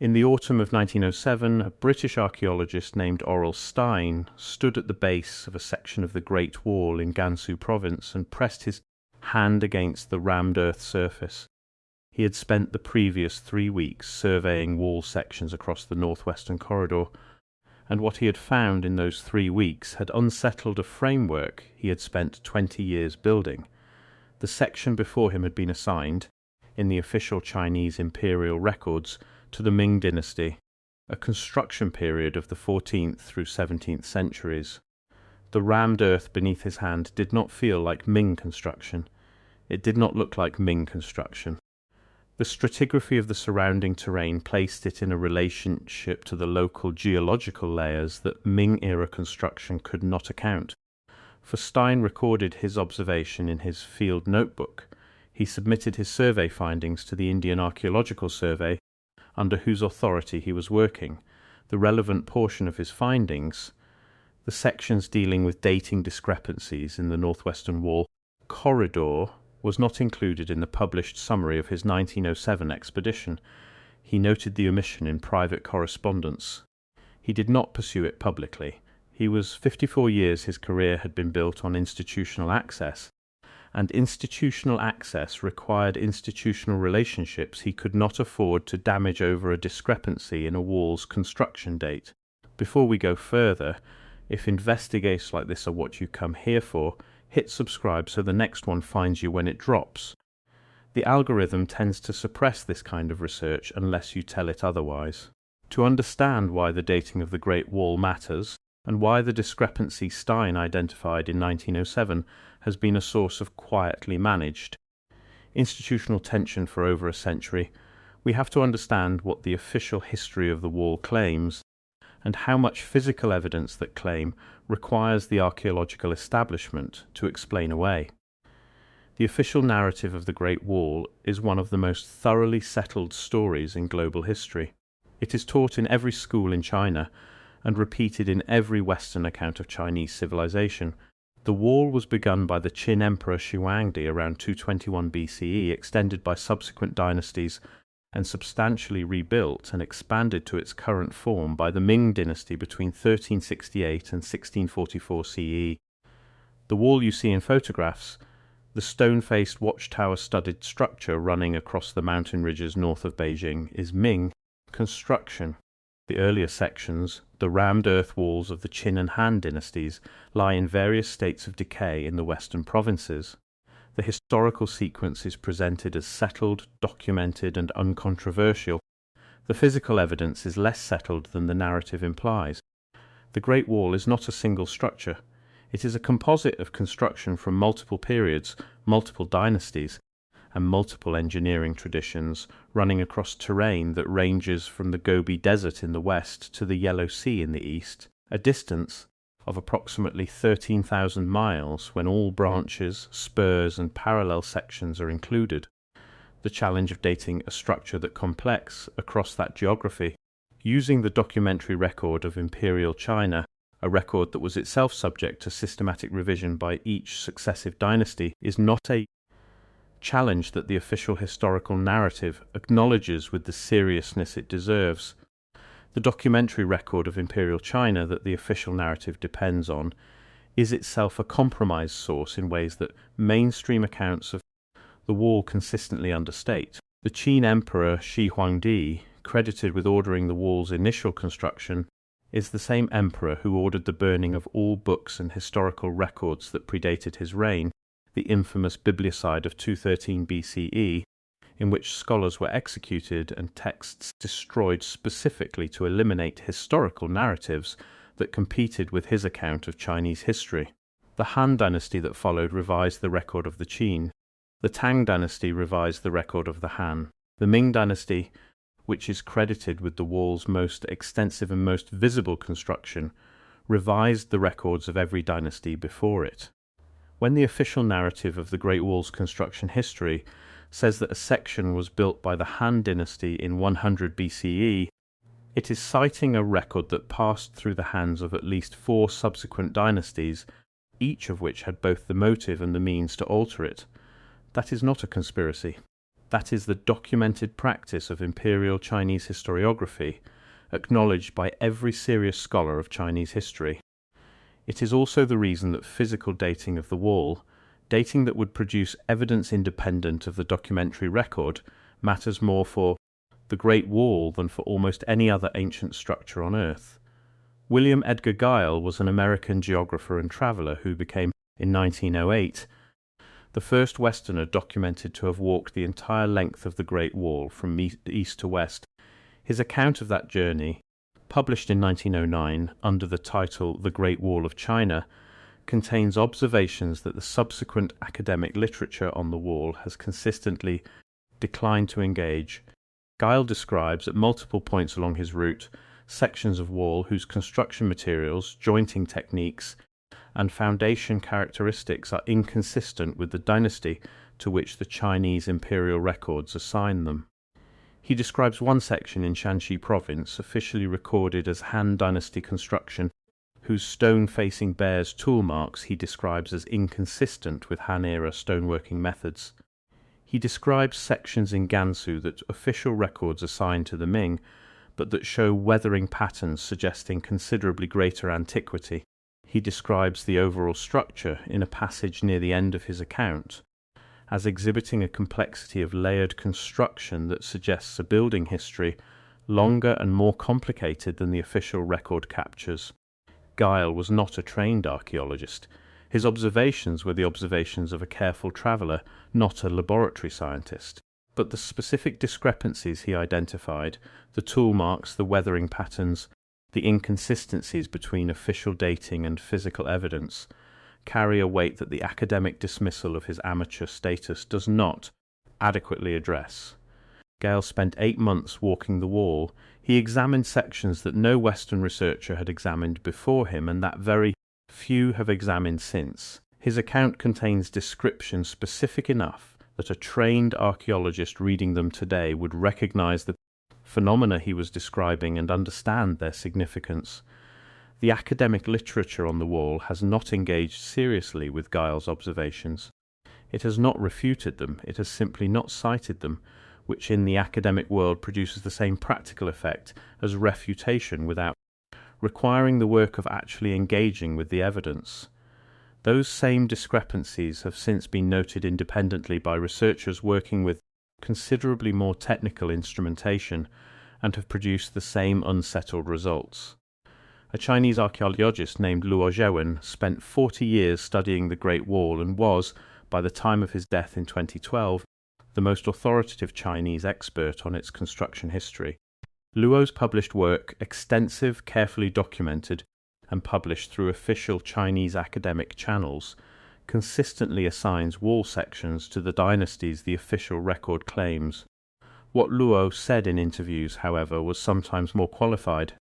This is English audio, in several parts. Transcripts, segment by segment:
In the autumn of 1907, a British archaeologist named Aurel Stein stood at the base of a section of the Great Wall in Gansu province and pressed his hand against the rammed earth surface. He had spent the previous 3 weeks surveying wall sections across the northwestern corridor, and what he had found in those 3 weeks had unsettled a framework he had spent 20 years building. The section before him had been assigned, in the official Chinese imperial records, to the Ming dynasty, a construction period of the 14th through 17th centuries. The rammed earth beneath his hand did not feel like Ming construction. It did not look like Ming construction. The stratigraphy of the surrounding terrain placed it in a relationship to the local geological layers that Ming-era construction could not account. For Stein recorded his observation in his field notebook. He submitted his survey findings to the Indian Archaeological Survey, under whose authority he was working. The relevant portion of his findings, the sections dealing with dating discrepancies in the northwestern wall corridor, was not included in the published summary of his 1907 expedition. He noted the omission in private correspondence. He did not pursue it publicly. He was 54 years his career had been built on institutional access, and institutional access required institutional relationships he could not afford to damage over a discrepancy in a wall's construction date. Before we go further, if investigations like this are what you come here for, hit subscribe so the next one finds you when it drops. The algorithm tends to suppress this kind of research unless you tell it otherwise. To understand why the dating of the Great Wall matters, and why the discrepancy Stein identified in 1907 has been a source of quietly managed institutional tension for over a century, we have to understand what the official history of the wall claims, and how much physical evidence that claim requires the archaeological establishment to explain away. The official narrative of the Great Wall is one of the most thoroughly settled stories in global history. It is taught in every school in China, and repeated in every Western account of Chinese civilization. The wall was begun by the Qin Emperor Xuangdi around 221 BCE, extended by subsequent dynasties, and substantially rebuilt and expanded to its current form by the Ming dynasty between 1368 and 1644 CE. The wall you see in photographs, the stone-faced watchtower-studded structure running across the mountain ridges north of Beijing, is Ming construction. The earlier sections, the rammed earth walls of the Qin and Han dynasties, lie in various states of decay in the western provinces. The historical sequence is presented as settled, documented, and uncontroversial. The physical evidence is less settled than the narrative implies. The Great Wall is not a single structure. It is a composite of construction from multiple periods, multiple dynasties, and multiple engineering traditions, running across terrain that ranges from the Gobi Desert in the west to the Yellow Sea in the east, a distance of approximately 13,000 miles when all branches, spurs, and parallel sections are included. The challenge of dating a structure that complex across that geography, using the documentary record of Imperial China, a record that was itself subject to systematic revision by each successive dynasty, is not a challenge that the official historical narrative acknowledges with the seriousness it deserves. The documentary record of Imperial China that the official narrative depends on is itself a compromise source in ways that mainstream accounts of the wall consistently understate. The Qin Emperor Shi Huangdi, credited with ordering the wall's initial construction, is the same emperor who ordered the burning of all books and historical records that predated his reign, the infamous Bibliocide of 213 BCE, in which scholars were executed and texts destroyed specifically to eliminate historical narratives that competed with his account of Chinese history. The Han dynasty that followed revised the record of the Qin. The Tang dynasty revised the record of the Han. The Ming dynasty, which is credited with the wall's most extensive and most visible construction, revised the records of every dynasty before it. When the official narrative of the Great Wall's construction history says that a section was built by the Han dynasty in 100 BCE, it is citing a record that passed through the hands of at least 4 subsequent dynasties, each of which had both the motive and the means to alter it. That is not a conspiracy. That is the documented practice of imperial Chinese historiography, acknowledged by every serious scholar of Chinese history. It is also the reason that physical dating of the wall, dating that would produce evidence independent of the documentary record, matters more for the Great Wall than for almost any other ancient structure on Earth. William Edgar Gile was an American geographer and traveller who became, in 1908, the first Westerner documented to have walked the entire length of the Great Wall from east to west. His account of that journey, published in 1909 under the title The Great Wall of China, contains observations that the subsequent academic literature on the wall has consistently declined to engage. Gile describes at multiple points along his route sections of wall whose construction materials, jointing techniques, and foundation characteristics are inconsistent with the dynasty to which the Chinese imperial records assign them. He describes one section in Shanxi province, officially recorded as Han Dynasty construction, whose stone facing bears tool marks he describes as inconsistent with Han-era stoneworking methods. He describes sections in Gansu that official records assign to the Ming, but that show weathering patterns suggesting considerably greater antiquity. He describes the overall structure in a passage near the end of his account as exhibiting a complexity of layered construction that suggests a building history longer and more complicated than the official record captures. Gile was not a trained archaeologist. His observations were the observations of a careful traveller, not a laboratory scientist. But the specific discrepancies he identified, the tool marks, the weathering patterns, the inconsistencies between official dating and physical evidence, carry a weight that the academic dismissal of his amateur status does not adequately address. Gale spent 8 months walking the wall. He examined sections that no Western researcher had examined before him, and that very few have examined since. His account contains descriptions specific enough that a trained archaeologist reading them today would recognize the phenomena he was describing and understand their significance. The academic literature on the wall has not engaged seriously with Gile's observations. It has not refuted them, it has simply not cited them, which in the academic world produces the same practical effect as refutation without requiring the work of actually engaging with the evidence. Those same discrepancies have since been noted independently by researchers working with considerably more technical instrumentation and have produced the same unsettled results. A Chinese archaeologist named Luo Zhewen spent 40 years studying the Great Wall and was, by the time of his death in 2012, the most authoritative Chinese expert on its construction history. Luo's published work, extensive, carefully documented, and published through official Chinese academic channels, consistently assigns wall sections to the dynasties the official record claims. What Luo said in interviews, however, was sometimes more qualified.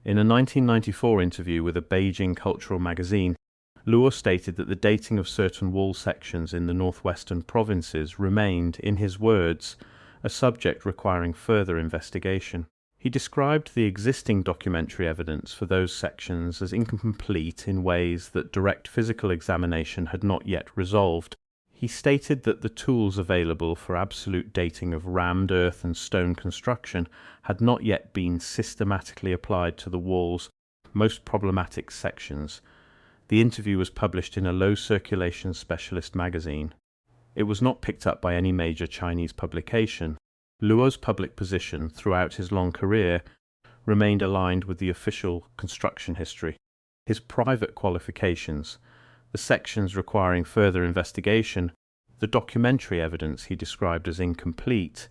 In a 1994 interview with a Beijing cultural magazine, Luo stated that the dating of certain wall sections in the northwestern provinces remained, in his words, a subject requiring further investigation. He described the existing documentary evidence for those sections as incomplete in ways that direct physical examination had not yet resolved. He stated that the tools available for absolute dating of rammed earth and stone construction had not yet been systematically applied to the wall's most problematic sections. The interview was published in a low-circulation specialist magazine. It was not picked up by any major Chinese publication. Luo's public position throughout his long career remained aligned with the official construction history. His private qualifications, the sections requiring further investigation, the documentary evidence he described as incomplete,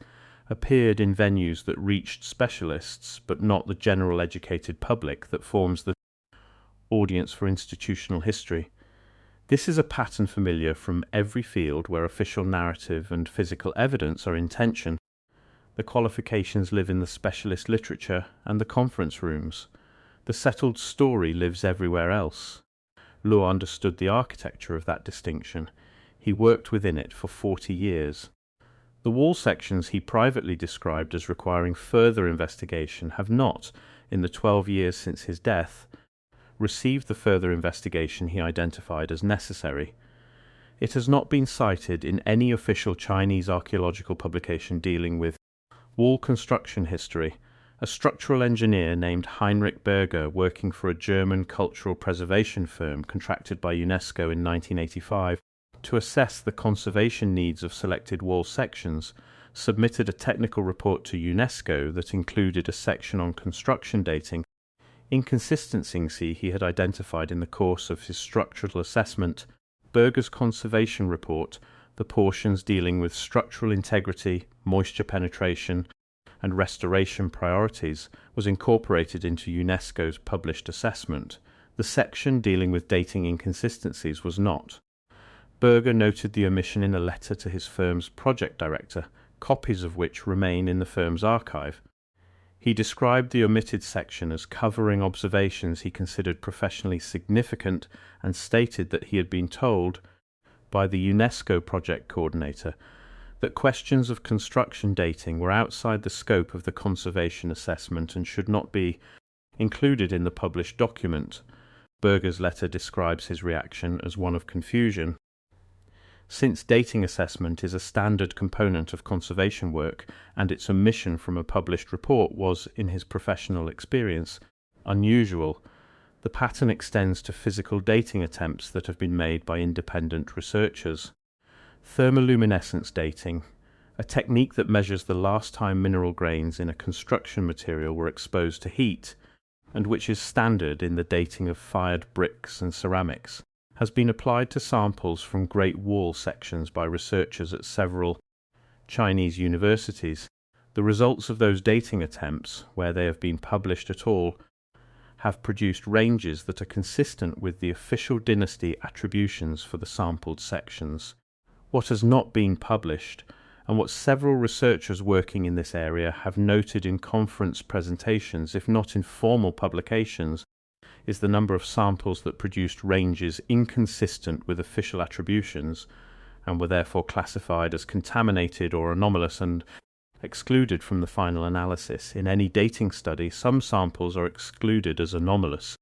appeared in venues that reached specialists but not the general educated public that forms the audience for institutional history. This is a pattern familiar from every field where official narrative and physical evidence are in tension. The qualifications live in the specialist literature and the conference rooms. The settled story lives everywhere else. Luo understood the architecture of that distinction. He worked within it for 40 years. The wall sections he privately described as requiring further investigation have not, in the 12 years since his death, received the further investigation he identified as necessary. It has not been cited in any official Chinese archaeological publication dealing with wall construction history. A structural engineer named Heinrich Berger, working for a German cultural preservation firm contracted by UNESCO in 1985 to assess the conservation needs of selected wall sections, submitted a technical report to UNESCO that included a section on construction dating, inconsistencies he had identified in the course of his structural assessment. Berger's conservation report, the portions dealing with structural integrity, moisture penetration, and restoration priorities, was incorporated into UNESCO's published assessment. The section dealing with dating inconsistencies was not. Berger noted the omission in a letter to his firm's project director, copies of which remain in the firm's archive. He described the omitted section as covering observations he considered professionally significant and stated that he had been told by the UNESCO project coordinator that questions of construction dating were outside the scope of the conservation assessment and should not be included in the published document. Berger's letter describes his reaction as one of confusion. Since dating assessment is a standard component of conservation work, and its omission from a published report was, in his professional experience, unusual, the pattern extends to physical dating attempts that have been made by independent researchers. Thermoluminescence dating, a technique that measures the last time mineral grains in a construction material were exposed to heat, and which is standard in the dating of fired bricks and ceramics, has been applied to samples from Great Wall sections by researchers at several Chinese universities. The results of those dating attempts, where they have been published at all, have produced ranges that are consistent with the official dynasty attributions for the sampled sections. What has not been published, and what several researchers working in this area have noted in conference presentations, if not in formal publications, is the number of samples that produced ranges inconsistent with official attributions and were therefore classified as contaminated or anomalous and excluded from the final analysis. In any dating study, some samples are excluded as anomalous.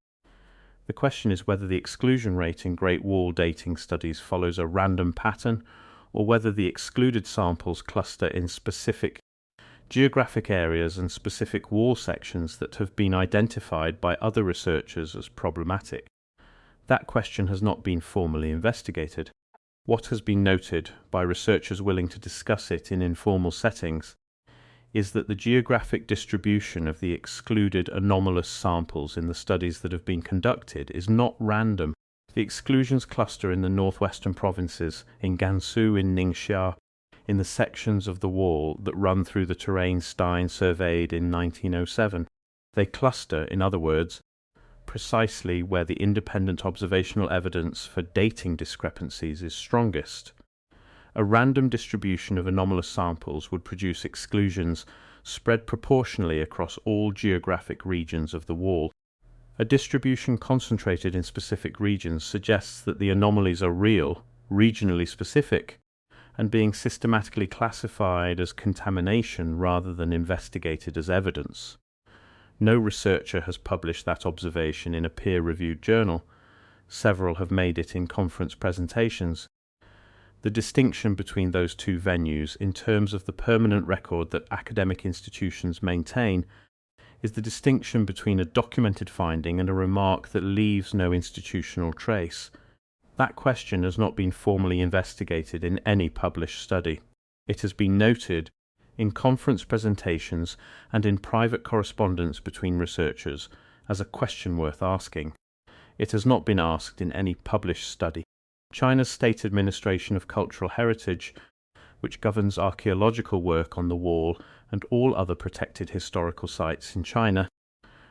The question is whether the exclusion rate in Great Wall dating studies follows a random pattern, or whether the excluded samples cluster in specific geographic areas and specific wall sections that have been identified by other researchers as problematic. That question has not been formally investigated. What has been noted by researchers willing to discuss it in informal settings is that the geographic distribution of the excluded anomalous samples in the studies that have been conducted is not random. The exclusions cluster in the northwestern provinces, in Gansu, in Ningxia, in the sections of the wall that run through the terrain Stein surveyed in 1907. They cluster, in other words, precisely where the independent observational evidence for dating discrepancies is strongest. A random distribution of anomalous samples would produce exclusions spread proportionally across all geographic regions of the wall. A distribution concentrated in specific regions suggests that the anomalies are real, regionally specific, and being systematically classified as contamination rather than investigated as evidence. No researcher has published that observation in a peer-reviewed journal. Several have made it in conference presentations. The distinction between those two venues, in terms of the permanent record that academic institutions maintain, is the distinction between a documented finding and a remark that leaves no institutional trace. That question has not been formally investigated in any published study. It has been noted in conference presentations and in private correspondence between researchers as a question worth asking. It has not been asked in any published study. China's State Administration of Cultural Heritage, which governs archaeological work on the wall and all other protected historical sites in China,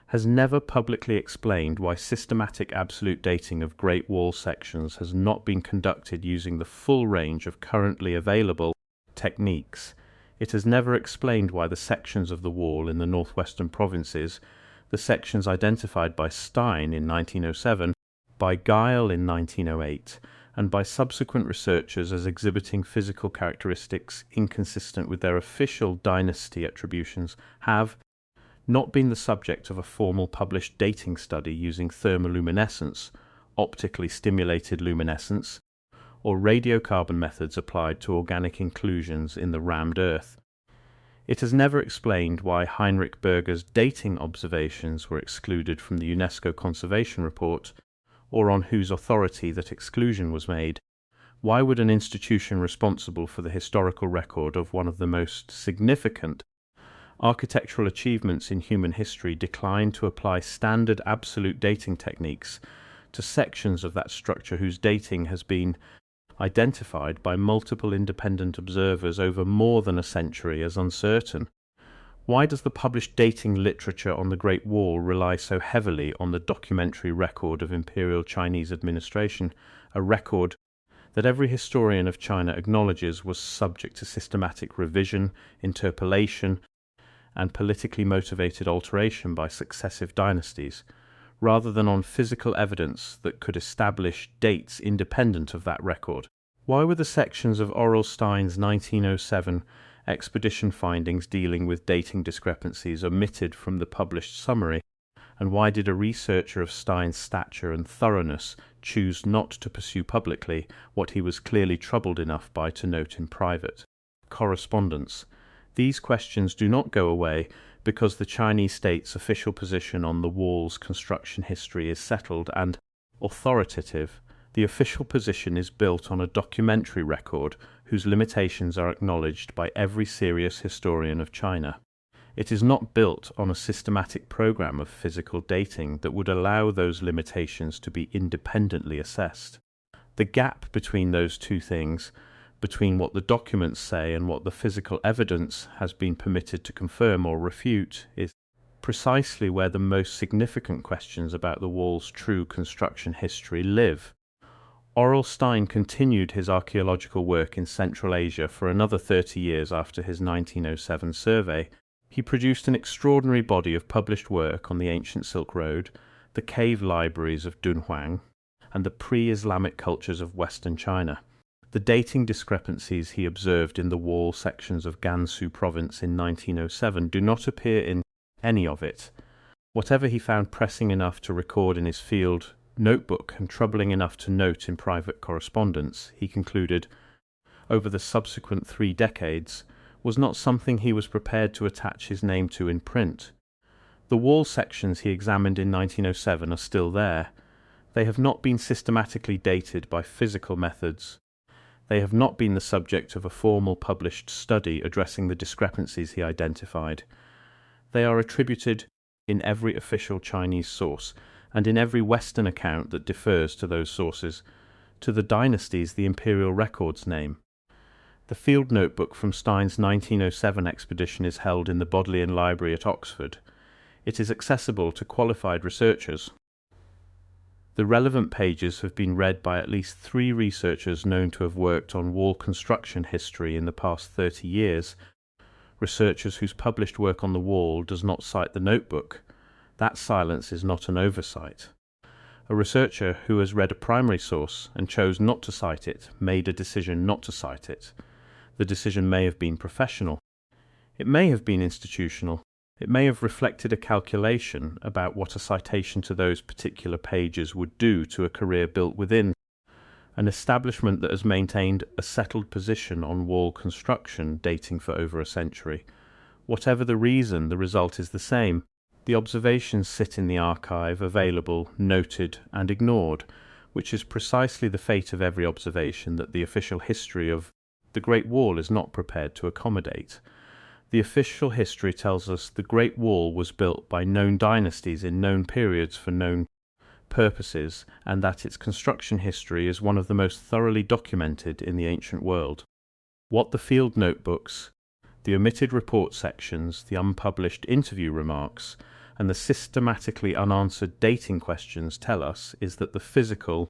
has never publicly explained why systematic absolute dating of Great Wall sections has not been conducted using the full range of currently available techniques. It has never explained why the sections of the wall in the northwestern provinces, the sections identified by Stein in 1907, by Geil in 1908, and by subsequent researchers as exhibiting physical characteristics inconsistent with their official dynasty attributions, have not been the subject of a formal published dating study using thermoluminescence, optically stimulated luminescence, or radiocarbon methods applied to organic inclusions in the rammed Earth. It has never explained why Heinrich Berger's dating observations were excluded from the UNESCO Conservation Report, or on whose authority that exclusion was made. Why would an institution responsible for the historical record of one of the most significant architectural achievements in human history decline to apply standard absolute dating techniques to sections of that structure whose dating has been identified by multiple independent observers over more than a century as uncertain? Why does the published dating literature on the Great Wall rely so heavily on the documentary record of Imperial Chinese administration, a record that every historian of China acknowledges was subject to systematic revision, interpolation, and politically motivated alteration by successive dynasties, rather than on physical evidence that could establish dates independent of that record? Why were the sections of Aurel Stein's 1907 expedition findings dealing with dating discrepancies omitted from the published summary, and why did a researcher of Stein's stature and thoroughness choose not to pursue publicly what he was clearly troubled enough by to note in private? Correspondence. These questions do not go away because the Chinese state's official position on the wall's construction history is settled and authoritative. The official position is built on a documentary record whose limitations are acknowledged by every serious historian of China. It is not built on a systematic program of physical dating that would allow those limitations to be independently assessed. The gap between those two things, between what the documents say and what the physical evidence has been permitted to confirm or refute, is precisely where the most significant questions about the wall's true construction history live. Aurel Stein continued his archaeological work in Central Asia for another 30 years after his 1907 survey. He produced an extraordinary body of published work on the ancient Silk Road, the cave libraries of Dunhuang, and the pre-Islamic cultures of Western China. The dating discrepancies he observed in the wall sections of Gansu province in 1907 do not appear in any of it. Whatever he found pressing enough to record in his field notebook and troubling enough to note in private correspondence, he concluded, over the subsequent 3 decades, was not something he was prepared to attach his name to in print. The wall sections he examined in 1907 are still there. They have not been systematically dated by physical methods. They have not been the subject of a formal published study addressing the discrepancies he identified. They are attributed in every official Chinese source, and in every Western account that differs to those sources, to the dynasties the imperial records name. The field notebook from Stein's 1907 expedition is held in the Bodleian Library at Oxford. It is accessible to qualified researchers. The relevant pages have been read by at least 3 researchers known to have worked on wall construction history in the past 30 years, researchers whose published work on the wall does not cite the notebook. That silence is not an oversight. A researcher who has read a primary source and chose not to cite it made a decision not to cite it. The decision may have been professional. It may have been institutional. It may have reflected a calculation about what a citation to those particular pages would do to a career built within an establishment that has maintained a settled position on wall construction dating for over a century. Whatever the reason, the result is the same. The observations sit in the archive, available, noted, and ignored, which is precisely the fate of every observation that the official history of the Great Wall is not prepared to accommodate. The official history tells us the Great Wall was built by known dynasties in known periods for known purposes, and that its construction history is one of the most thoroughly documented in the ancient world. What the field notebooks, the omitted report sections, the unpublished interview remarks, and the systematically unanswered dating questions tell us is that the physical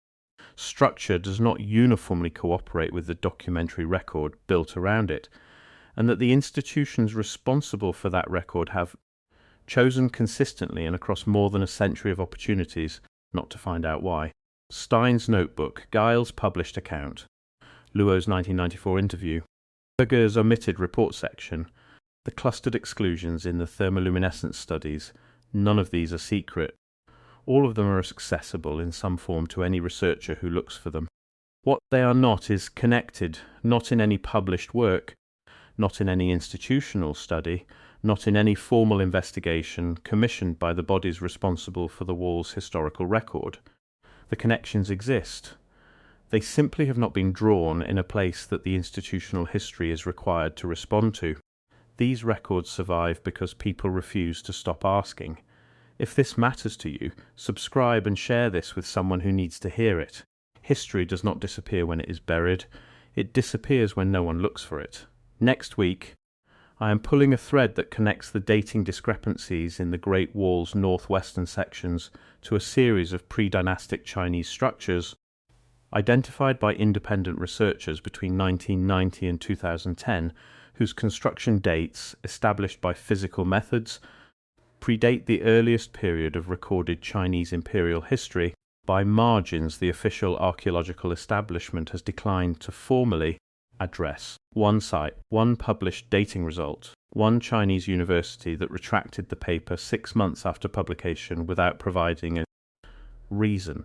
structure does not uniformly cooperate with the documentary record built around it, and that the institutions responsible for that record have chosen consistently and across more than a century of opportunities not to find out why. Stein's notebook, Giles' published account, Luo's 1994 interview, Berger's omitted report section, the clustered exclusions in the thermoluminescence studies, none of these are secret. All of them are accessible in some form to any researcher who looks for them. What they are not is connected, not in any published work, not in any institutional study, not in any formal investigation commissioned by the bodies responsible for the wall's historical record. The connections exist. They simply have not been drawn in a place that the institutional history is required to respond to. These records survive because people refuse to stop asking. If this matters to you, subscribe and share this with someone who needs to hear it. History does not disappear when it is buried. It disappears when no one looks for it. Next week, I am pulling a thread that connects the dating discrepancies in the Great Wall's northwestern sections to a series of pre-dynastic Chinese structures identified by independent researchers between 1990 and 2010, whose construction dates, established by physical methods, predate the earliest period of recorded Chinese imperial history. By margins, the official archaeological establishment has declined to formally address one site, one published dating result, one Chinese university that retracted the paper 6 months after publication without providing a reason.